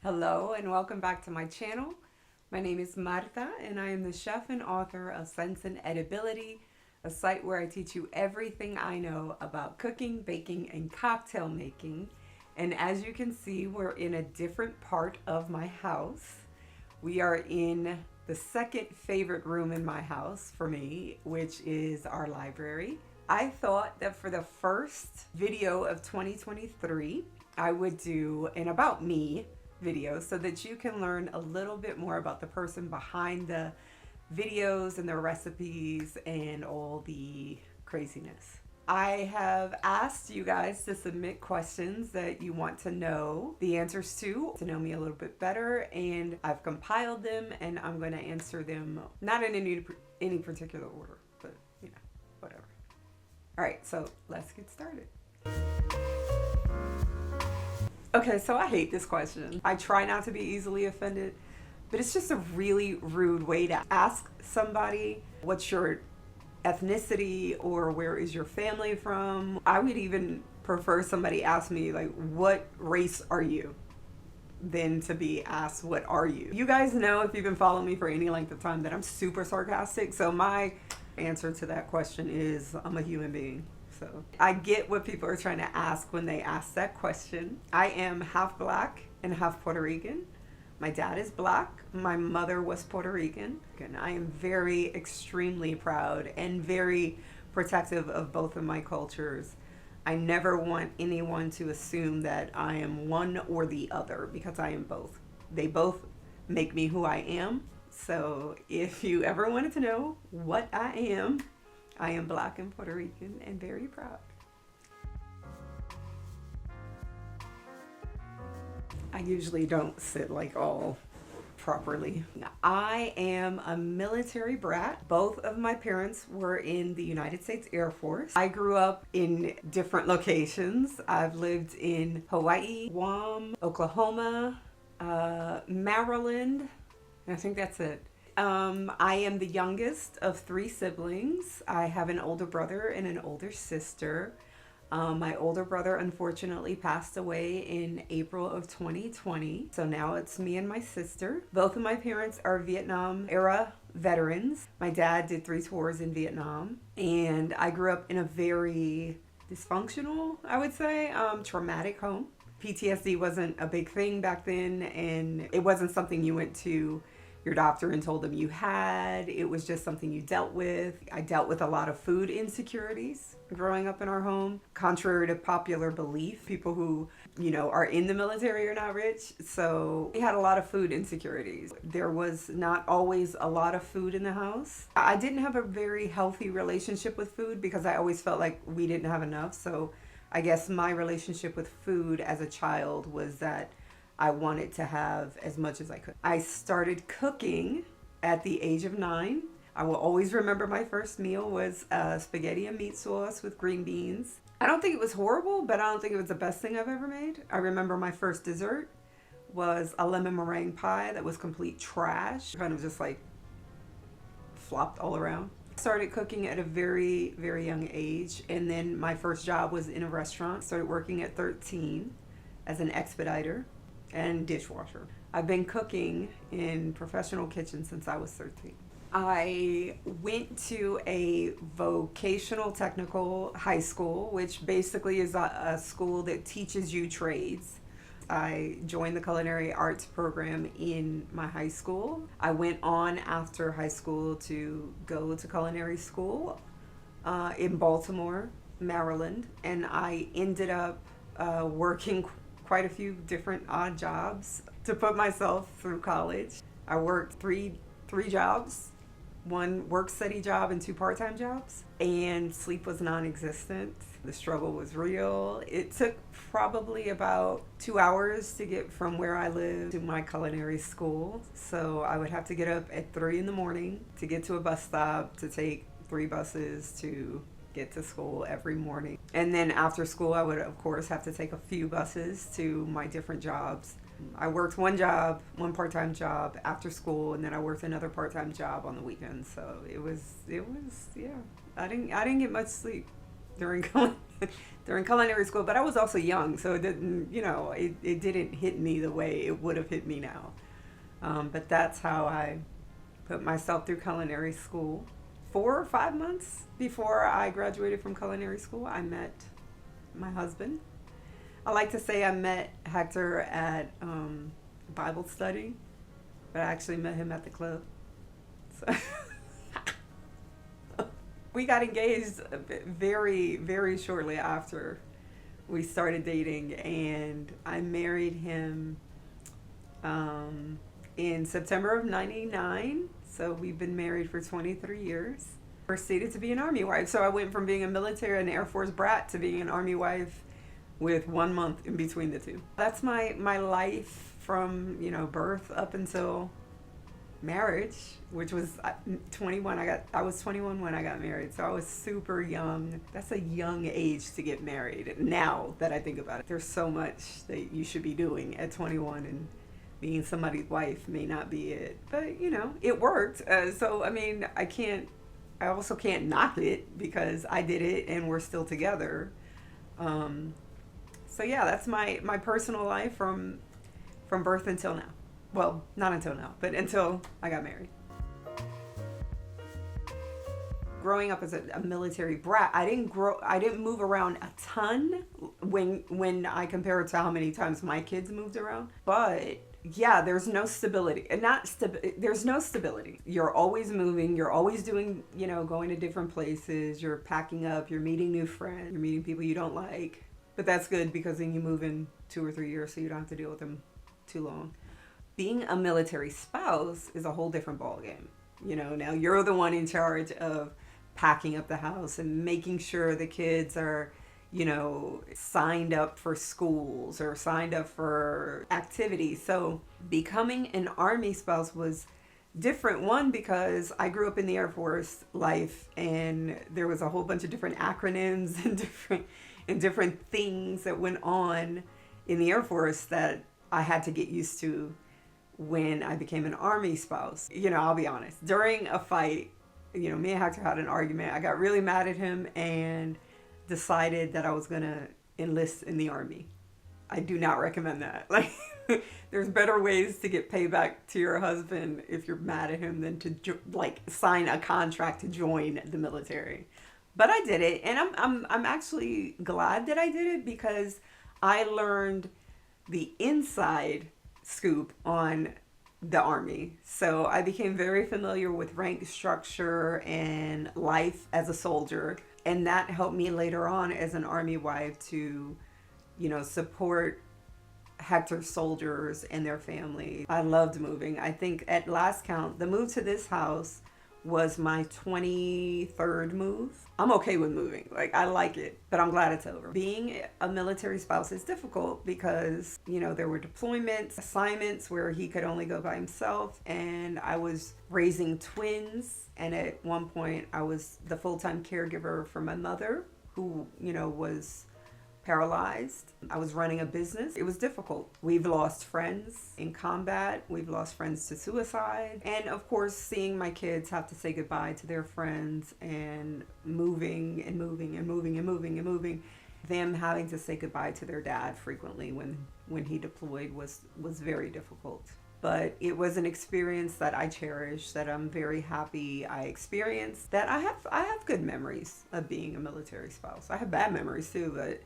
Hello and welcome back to my channel. My name is Marta and I am the chef and author of Sense Edibility, a site where I teach you everything I know about cooking, baking, and cocktail making. And as you can see, we're in a different part of my house. We are in the second favorite room in my house for me, which is our library. I thought that for the first video of 2023, I would do an about me video so that you can learn a little bit more about the person behind the videos and the recipes and all the craziness. I have asked you guys to submit questions that you want to know the answers to know me a little bit better, and I've compiled them and I'm going to answer them not in any particular order, but you know, whatever. All right, so let's get started. Okay, so I hate this question. I try not to be easily offended, but it's just a really rude way to ask somebody what's your ethnicity or where is your family from. I would even prefer somebody ask me like, what race are you, than to be asked, what are you? You guys know, if you've been following me for any length of time, that I'm super sarcastic. So my answer to that question is I'm a human being. So I get what people are trying to ask when they ask that question. I am half Black and half Puerto Rican. My dad is Black. My mother was Puerto Rican. And I am very extremely proud and very protective of both of my cultures. I never want anyone to assume that I am one or the other, because I am both. They both make me who I am. So if you ever wanted to know what I am Black and Puerto Rican and very proud. I usually don't sit like all properly. I am a military brat. Both of my parents were in the United States Air Force. I grew up in different locations. I've lived in Hawaii, Guam, Oklahoma, Maryland. I think that's it. I am the youngest of 3 siblings. I have an older brother and an older sister. My older brother unfortunately passed away in April of 2020. So now it's me and my sister. Both of my parents are Vietnam era veterans. My dad did 3 tours in Vietnam, and I grew up in a very dysfunctional, I would say, traumatic home. PTSD wasn't a big thing back then, and it wasn't something you went to your doctor and told them you had. It was just something you dealt with. I dealt with a lot of food insecurities growing up in our home. Contrary to popular belief, people who, you know, are in the military are not rich. So we had a lot of food insecurities. There was not always a lot of food in the house. I didn't have a very healthy relationship with food because I always felt like we didn't have enough. So I guess my relationship with food as a child was that I wanted to have as much as I could. I started cooking at the age of 9. I will always remember my first meal was spaghetti and meat sauce with green beans. I don't think it was horrible, but I don't think it was the best thing I've ever made. I remember my first dessert was a lemon meringue pie that was complete trash. Kind of just like flopped all around. I started cooking at a very, very young age. And then my first job was in a restaurant. Started working at 13 as an expediter and dishwasher. I've been cooking in professional kitchens since I was 13. I went to a vocational technical high school, which basically is a school that teaches you trades. I joined the culinary arts program in my high school. I went on after high school to go to culinary school in Baltimore, Maryland, and I ended up working quite a few different odd jobs to put myself through college. I worked three jobs, 1 work study job and 2 part-time jobs, and sleep was non-existent. The struggle was real. It took probably about 2 hours to get from where I lived to my culinary school. So I would have to get up at 3 in the morning to get to a bus stop, to take 3 buses to get to school every morning. And then after school, I would of course have to take a few buses to my different jobs. I worked 1 job, 1 part-time job after school, and then I worked another part-time job on the weekends. So it was yeah. I didn't get much sleep during during culinary school, but I was also young, so it didn't, it didn't hit me the way it would have hit me now. But that's how I put myself through culinary school. 4 or 5 months before I graduated from culinary school, I met my husband. I like to say I met Hector at Bible study, but I actually met him at the club. So we got engaged very, very shortly after we started dating, and I married him in September of '99. So we've been married for 23 years. Proceeded to be an Army wife. So I went from being a military and Air Force brat to being an Army wife with 1 month in between the two. That's my life from, birth up until marriage, which was 21. I was 21 when I got married, so I was super young. That's a young age to get married. Now that I think about it, there's so much that you should be doing at 21, and being somebody's wife may not be it, but it worked. So I mean, I also can't knock it because I did it and we're still together. So yeah, that's my personal life from birth until now. Well, not until now, but until I got married. Growing up as a military brat, I didn't move around a ton when I compare it to how many times my kids moved around. But yeah, there's no stability. There's no stability. You're always moving, you're always doing, going to different places, you're packing up, you're meeting new friends, you're meeting people you don't like. But that's good because then you move in 2 or 3 years so you don't have to deal with them too long. Being a military spouse is a whole different ballgame. Now you're the one in charge of packing up the house and making sure the kids are, signed up for schools or signed up for activities. So becoming an Army spouse was different. One, because I grew up in the Air Force life, and there was a whole bunch of different acronyms and different things that went on in the Air Force that I had to get used to when I became an Army spouse. I'll be honest. During a fight, me and Hector had an argument. I got really mad at him and decided that I was going to enlist in the Army. I do not recommend that. There's better ways to get payback to your husband if you're mad at him than to sign a contract to join the military. But I did it, and I'm actually glad that I did it because I learned the inside scoop on the Army. So I became very familiar with rank structure and life as a soldier, and that helped me later on as an Army wife to, support Hector's soldiers and their family. I loved moving. I think at last count, the move to this house was my 23rd move. I'm okay with moving. I like it, but I'm glad it's over. Being a military spouse is difficult because, there were deployments, assignments where he could only go by himself, and I was raising twins, and at one point I was the full-time caregiver for my mother who, was paralyzed. I was running a business. It was difficult. We've lost friends in combat. We've lost friends to suicide. And of course, seeing my kids have to say goodbye to their friends and moving and moving and moving and moving and moving. Them having to say goodbye to their dad frequently when he deployed was very difficult. But it was an experience that I cherish, that I'm very happy I experienced, that I have good memories of being a military spouse. I have bad memories too, but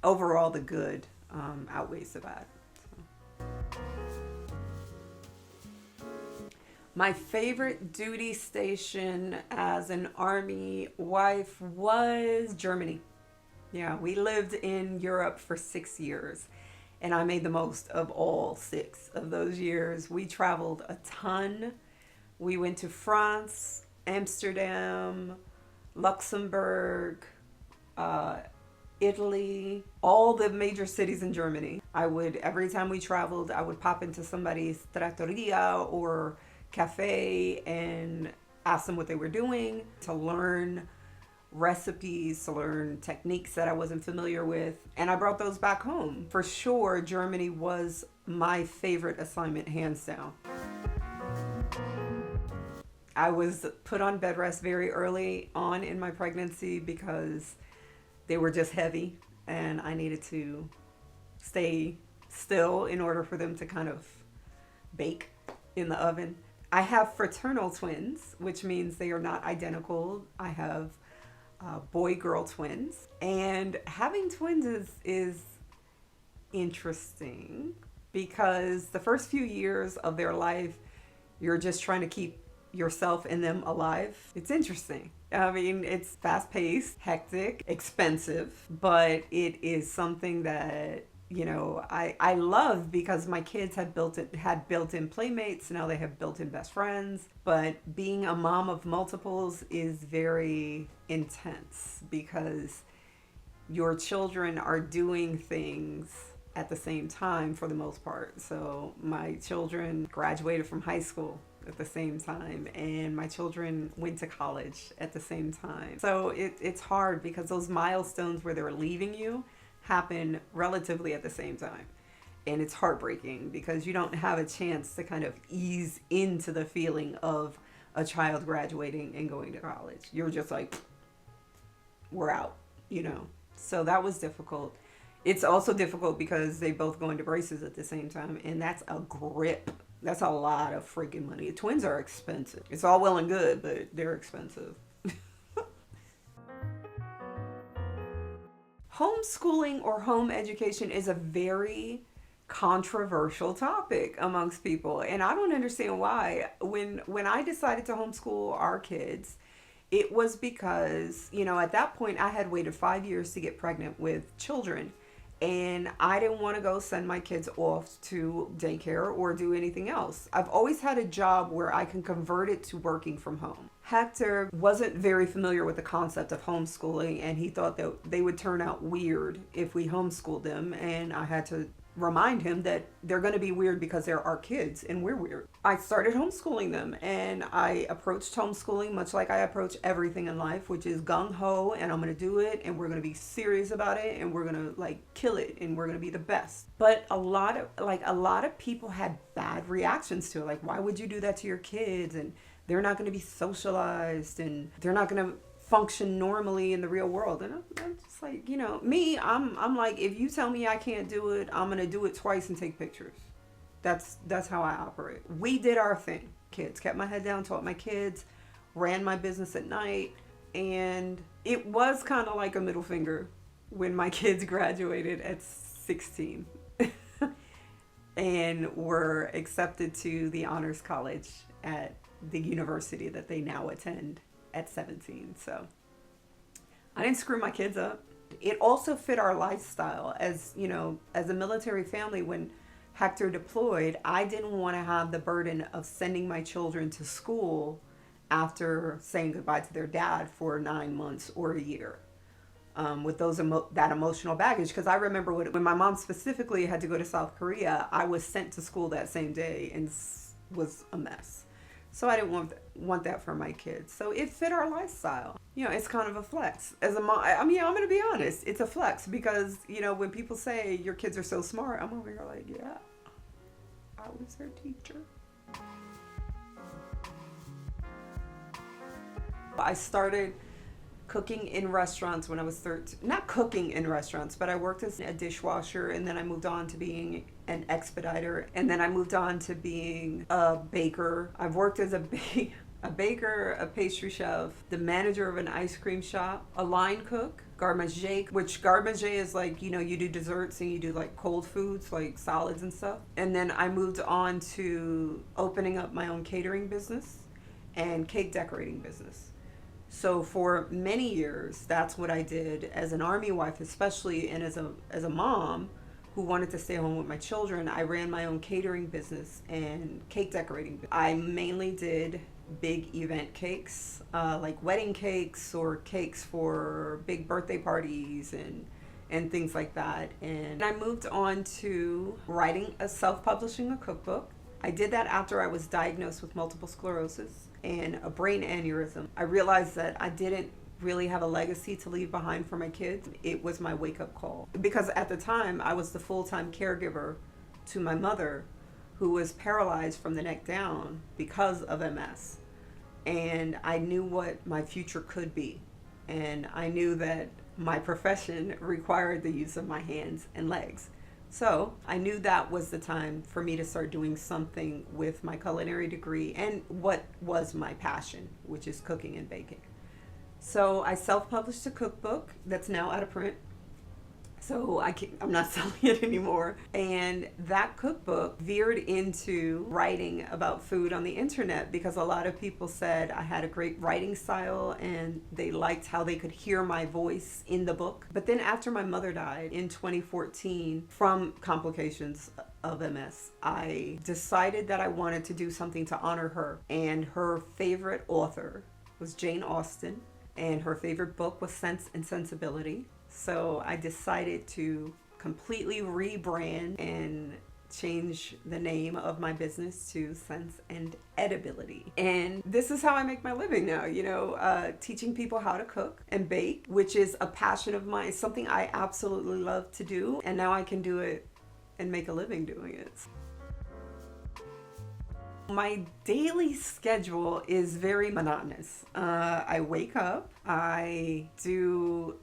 overall, the good outweighs the bad. So. My favorite duty station as an Army wife was Germany. Yeah, we lived in Europe for 6 years, and I made the most of all 6 of those years. We traveled a ton. We went to France, Amsterdam, Luxembourg, Italy, all the major cities in Germany. Every time we traveled, I would pop into somebody's trattoria or cafe and ask them what they were doing, to learn recipes, to learn techniques that I wasn't familiar with. And I brought those back home. For sure, Germany was my favorite assignment, hands down. I was put on bed rest very early on in my pregnancy because They were just heavy, and I needed to stay still in order for them to kind of bake in the oven. I have fraternal twins, which means they are not identical. I have boy-girl twins, and having twins is interesting because the first few years of their life, you're just trying to keep yourself and them alive. It's interesting. I mean, it's fast-paced, hectic, expensive, but it is something that I love because my kids had built-in playmates. Now they have built-in best friends. But being a mom of multiples is very intense because your children are doing things at the same time for the most part. So my children graduated from high school at the same time, and my children went to college at the same time. So it's hard because those milestones where they're leaving you happen relatively at the same time. And it's heartbreaking because you don't have a chance to kind of ease into the feeling of a child graduating and going to college. You're just like, we're out, So that was difficult. It's also difficult because they both go into braces at the same time, and that's a grip. That's a lot of freaking money. Twins are expensive. It's all well and good, but they're expensive. Homeschooling or home education is a very controversial topic amongst people, and I don't understand why. When I decided to homeschool our kids, it was because, at that point I had waited 5 years to get pregnant with children, and I didn't want to go send my kids off to daycare or do anything else. I've always had a job where I can convert it to working from home. Hector wasn't very familiar with the concept of homeschooling, and he thought that they would turn out weird if we homeschooled them, and I had to remind him that they're going to be weird because they're our kids and we're weird. I started homeschooling them, and I approached homeschooling much like I approach everything in life, which is gung-ho, and I'm going to do it, and we're going to be serious about it, and we're going to kill it, and we're going to be the best. But a lot of people had bad reactions to it. Like, why would you do that to your kids? And they're not going to be socialized, and they're not going to function normally in the real world. And I'm just like, me, I'm like, if you tell me I can't do it, I'm gonna do it twice and take pictures. That's how I operate. We did our thing. Kids, kept my head down, taught my kids, ran my business at night, and it was kind of like a middle finger when my kids graduated at 16 and were accepted to the honors college at the university that they now attend at 17. So I didn't screw my kids up. It also fit our lifestyle. As as a military family, when Hector deployed, I didn't want to have the burden of sending my children to school after saying goodbye to their dad for 9 months or a year, with that emotional baggage. Because I remember when my mom specifically had to go to South Korea, I was sent to school that same day and was a mess. So I didn't want that for my kids. So it fit our lifestyle. It's kind of a flex. As a mom, I'm going to be honest. It's a flex because, when people say your kids are so smart, I'm over here like, yeah, I was their teacher. I started cooking in restaurants when I was 13. Not cooking in restaurants, but I worked as a dishwasher, and then I moved on to being an expediter, and then I moved on to being a baker. I've worked as a baker, a pastry chef, the manager of an ice cream shop, a line cook, garde manger, which garde manger is like, you do desserts and you do like cold foods, like salads and stuff. And then I moved on to opening up my own catering business and cake decorating business. So for many years, that's what I did as an Army wife, especially, and as a mom who wanted to stay home with my children. I ran my own catering business and cake decorating. I mainly did big event cakes, like wedding cakes or cakes for big birthday parties and things like that. And I moved on to self-publishing a cookbook. I did that after I was diagnosed with multiple sclerosis and a brain aneurysm. I realized that I didn't really have a legacy to leave behind for my kids. It was my wake-up call. Because at the time, I was the full-time caregiver to my mother, who was paralyzed from the neck down because of MS. And I knew what my future could be. And I knew that my profession required the use of my hands and legs. So I knew that was the time for me to start doing something with my culinary degree and what was my passion, which is cooking and baking. So I self-published a cookbook that's now out of print. So I'm not selling it anymore. And that cookbook veered into writing about food on the internet because a lot of people said I had a great writing style and they liked how they could hear my voice in the book. But then after my mother died in 2014 from complications of MS, I decided that I wanted to do something to honor her. And her favorite author was Jane Austen, and her favorite book was Sense and Sensibility. So I decided to completely rebrand and change the name of my business to Sense and Edibility. And this is how I make my living now, teaching people how to cook and bake, which is a passion of mine. It's something I absolutely love to do. And now I can do it and make a living doing it. My daily schedule is very monotonous. I wake up, I do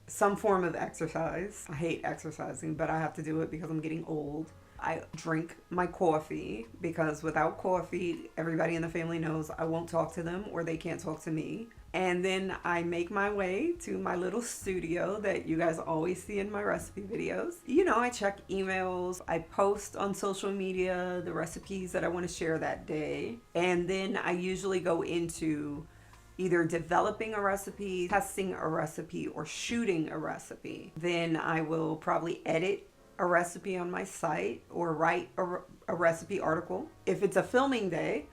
some form of exercise. I hate exercising, but I have to do it because I'm getting old. I drink my coffee because without coffee, everybody in the family knows I won't talk to them or they can't talk to me. And then I make my way to my little studio that you guys always see in my recipe videos. I check emails, I post on social media the recipes that I want to share that day. And then I usually go into either developing a recipe, testing a recipe, or shooting a recipe. Then I will probably edit a recipe on my site or write a recipe article. If it's a filming day,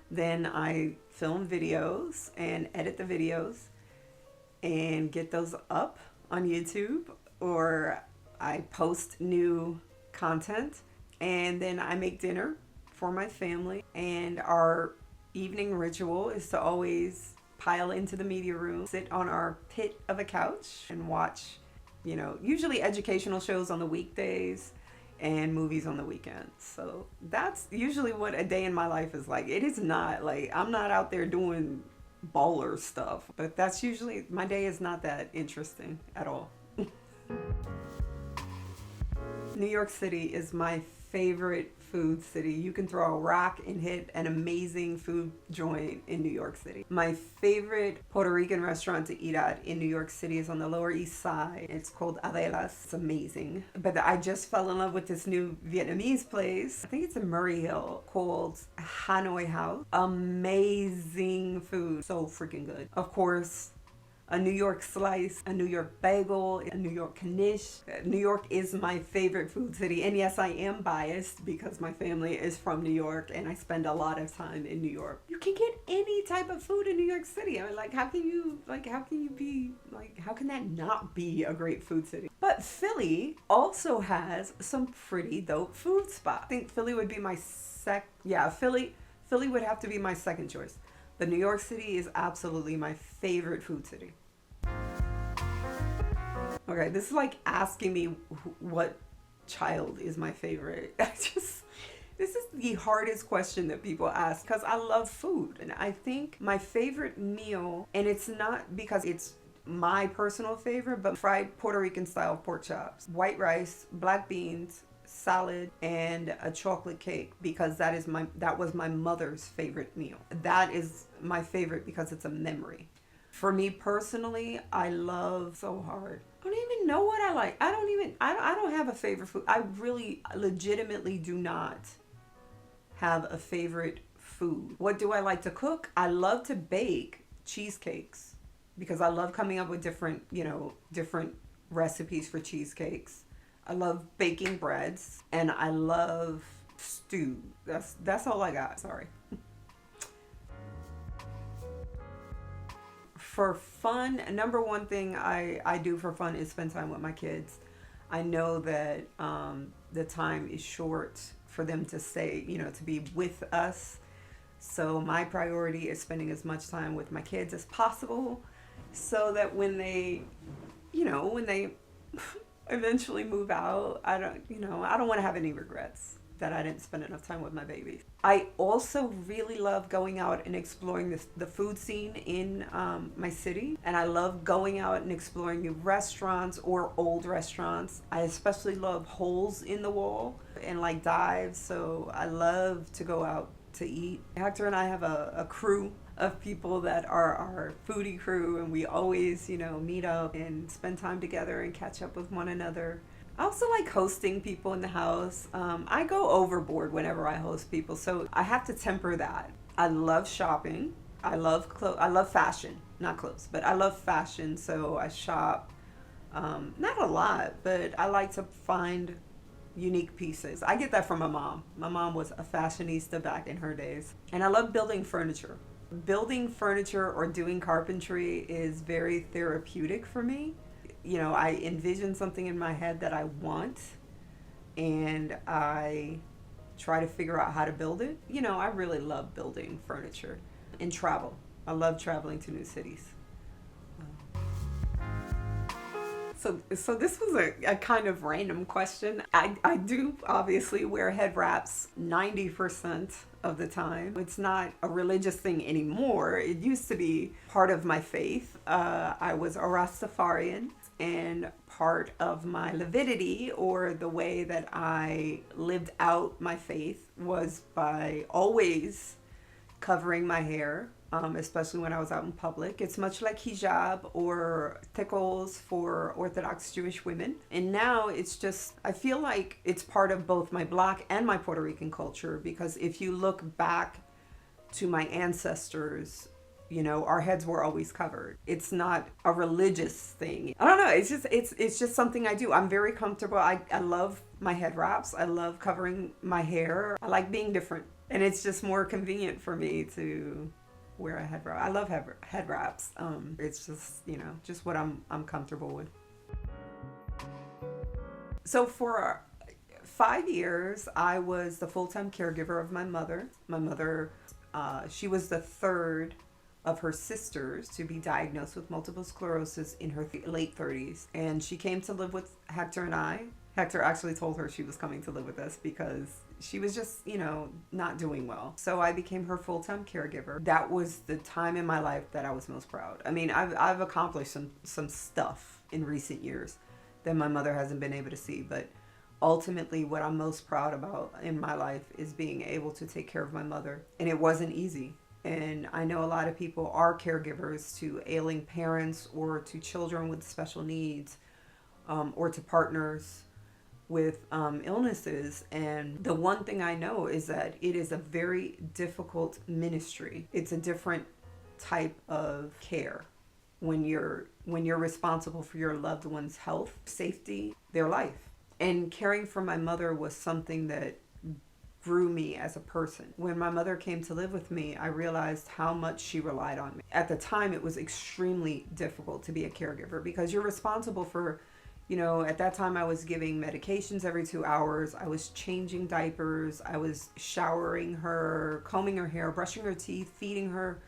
then I film videos and edit the videos and get those up on YouTube, or I post new content, and then I make dinner for my family. And our evening ritual is to always pile into the media room, sit on our pit of a couch and watch, usually educational shows on the weekdays and movies on the weekends. So that's usually what a day in my life is like. It is not like, I'm not out there doing baller stuff, but that's usually, my day is not that interesting at all. New York City is my favorite food city. You can throw a rock and hit an amazing food joint in New York City. My favorite Puerto Rican restaurant to eat at in New York City is on the Lower East Side. It's called Adela's. It's amazing. But I just fell in love with this new Vietnamese place. I think it's in Murray Hill, called Hanoi House. Amazing food. So freaking good. Of course, a New York slice, a New York bagel, a New York knish. New York is my favorite food city. And yes, I am biased because my family is from New York and I spend a lot of time in New York. You can get any type of food in New York City. I mean, how can that not be a great food city? But Philly also has some pretty dope food spots. I think Philly would be my Philly would have to be my second choice. But New York City is absolutely my favorite food city. Okay, this is like asking me what child is my favorite. This is the hardest question that people ask because I love food. And I think my favorite meal, and it's not because it's my personal favorite, but fried Puerto Rican style pork chops, white rice, black beans, salad, and a chocolate cake, because that was my mother's favorite meal. That is my favorite because it's a memory. For me personally, I love so hard. I don't even know what I like. I don't have a favorite food. I really legitimately do not have a favorite food. What do I like to cook? I love to bake cheesecakes because I love coming up with different recipes for cheesecakes. I love baking breads and I love stew. That's all I got. Sorry. For fun, number one thing I do for fun is spend time with my kids. I know that the time is short for them to stay, to be with us. So my priority is spending as much time with my kids as possible so that when they eventually move out, I don't want to have any regrets. that I didn't spend enough time with my babies. I also really love going out and exploring the food scene in my city. And I love going out and exploring new restaurants or old restaurants. I especially love holes in the wall and like dives. So I love to go out to eat. Hector and I have a crew of people that are our foodie crew, and we always, meet up and spend time together and catch up with one another. I also like hosting people in the house. I go overboard whenever I host people, so I have to temper that. I love shopping. I love I love fashion, not clothes, but I love fashion, so I shop. Not a lot, but I like to find unique pieces. I get that from my mom. My mom was a fashionista back in her days. And I love building furniture. Building furniture or doing carpentry is very therapeutic for me. I envision something in my head that I want, and I try to figure out how to build it. I really love building furniture and travel. I love traveling to new cities. So this was a kind of random question. I do obviously wear head wraps 90% of the time. It's not a religious thing anymore. It used to be part of my faith. I was a Rastafarian, and part of my Leviticity, or the way that I lived out my faith, was by always covering my hair, especially when I was out in public. It's much like hijab or tikkos for Orthodox Jewish women. And now it's just, I feel like it's part of both my Black and my Puerto Rican culture, because if you look back to my ancestors, our heads were always covered. It's not a religious thing. I don't know. It's just something I do. I'm very comfortable. I love my head wraps. I love covering my hair. I like being different. And it's just more convenient for me to wear a head wrap. I love head wraps. It's just, just what I'm comfortable with. So for 5 years, I was the full-time caregiver of my mother. My mother, she was the third of her sisters to be diagnosed with multiple sclerosis in her late 30s. And she came to live with Hector and I. Hector actually told her she was coming to live with us because she was just, not doing well. So I became her full-time caregiver. That was the time in my life that I was most proud. I mean, I've accomplished some stuff in recent years that my mother hasn't been able to see, but ultimately what I'm most proud about in my life is being able to take care of my mother. And it wasn't easy. And I know a lot of people are caregivers to ailing parents or to children with special needs, or to partners with illnesses. And the one thing I know is that it is a very difficult ministry. It's a different type of care when you're responsible for your loved one's health, safety, their life. And caring for my mother was something that grew me as a person. When my mother came to live with me, I realized how much she relied on me. At the time, it was extremely difficult to be a caregiver because you're responsible for, at that time I was giving medications every 2 hours. I was changing diapers. I was showering her, combing her hair, brushing her teeth, feeding her,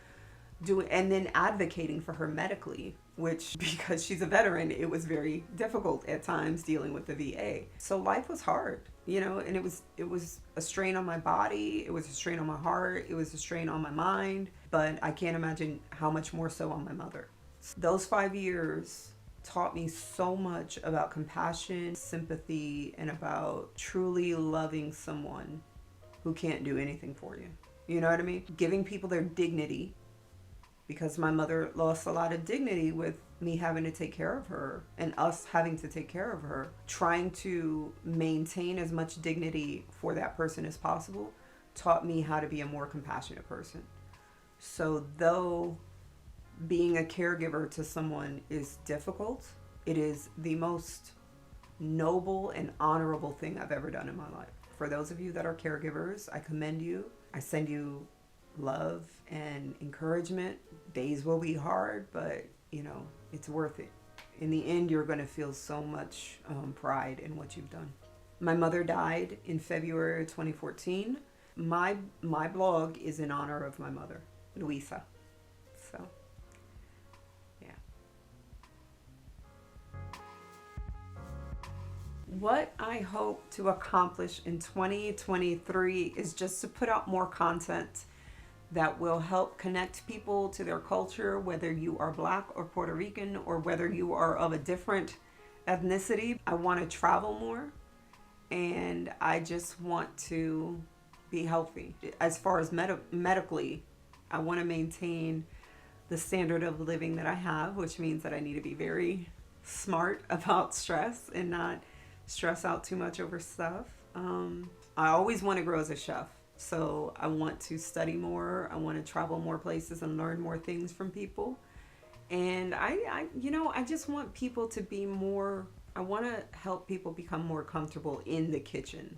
and then advocating for her medically, which, because she's a veteran, it was very difficult at times dealing with the VA. So life was hard, and it was a strain on my body. It was a strain on my heart. It was a strain on my mind, but I can't imagine how much more so on my mother. Those 5 years taught me so much about compassion, sympathy, and about truly loving someone who can't do anything for you. You know what I mean? Giving people their dignity, because my mother lost a lot of dignity with me having to take care of her and us having to take care of her. Trying to maintain as much dignity for that person as possible taught me how to be a more compassionate person. So though being a caregiver to someone is difficult, it is the most noble and honorable thing I've ever done in my life. For those of you that are caregivers, I commend you. I send you love and encouragement. Days will be hard, but it's worth it. In the end, you're going to feel so much pride in what you've done. My mother died in February 2014. My blog is in honor of my mother, Luisa. So, yeah. What I hope to accomplish in 2023 is just to put out more content that will help connect people to their culture, whether you are Black or Puerto Rican or whether you are of a different ethnicity. I want to travel more, and I just want to be healthy. As far as medically, I want to maintain the standard of living that I have, which means that I need to be very smart about stress and not stress out too much over stuff. I always want to grow as a chef. So I want to study more. I want to travel more places and learn more things from people. And I just want people to be more, I want to help people become more comfortable in the kitchen,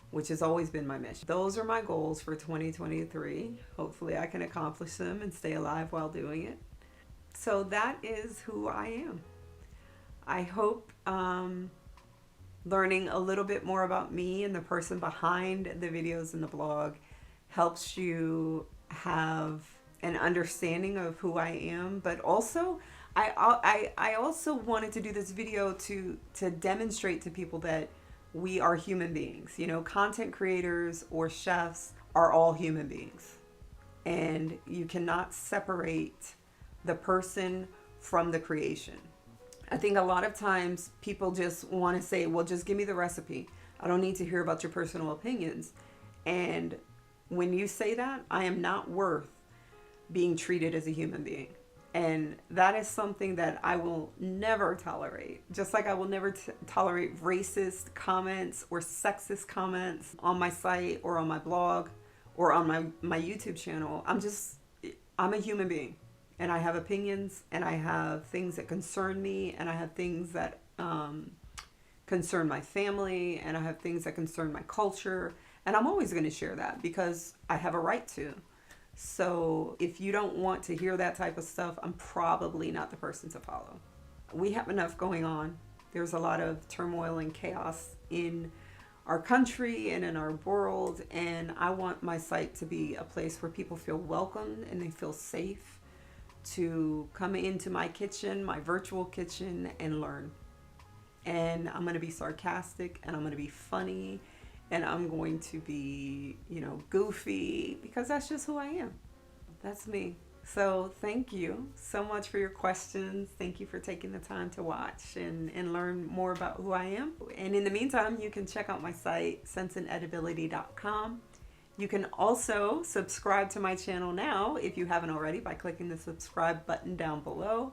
which has always been my mission. Those are my goals for 2023. Hopefully I can accomplish them and stay alive while doing it. So that is who I am. I hope learning a little bit more about me and the person behind the videos and the blog helps you have an understanding of who I am. But also, I also wanted to do this video to demonstrate to people that we are human beings. You know, content creators or chefs are all human beings. And you cannot separate the person from the creation. I think a lot of times people just want to say, well, just give me the recipe. I don't need to hear about your personal opinions. And when you say that, I am not worth being treated as a human being. And that is something that I will never tolerate. Just like I will never tolerate racist comments or sexist comments on my site or on my blog or on my YouTube channel. I'm a human being. And I have opinions, and I have things that concern me, and I have things that concern my family, and I have things that concern my culture. And I'm always going to share that because I have a right to. So if you don't want to hear that type of stuff, I'm probably not the person to follow. We have enough going on. There's a lot of turmoil and chaos in our country and in our world. And I want my site to be a place where people feel welcome and they feel safe to come into my kitchen, my virtual kitchen, and learn. And I'm going to be sarcastic, and I'm going to be funny, and I'm going to be, goofy, because that's just who I am. That's me. So thank you so much for your questions. Thank you for taking the time to watch and learn more about who I am. And in the meantime, you can check out my site, senseedibility.com. You can also subscribe to my channel now if you haven't already by clicking the subscribe button down below.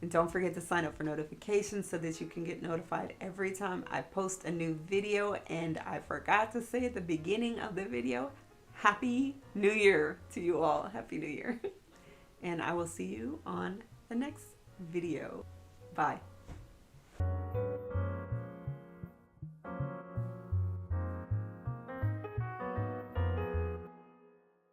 And don't forget to sign up for notifications so that you can get notified every time I post a new video. And I forgot to say at the beginning of the video, Happy New Year to you all. Happy New Year. And I will see you on the next video. Bye.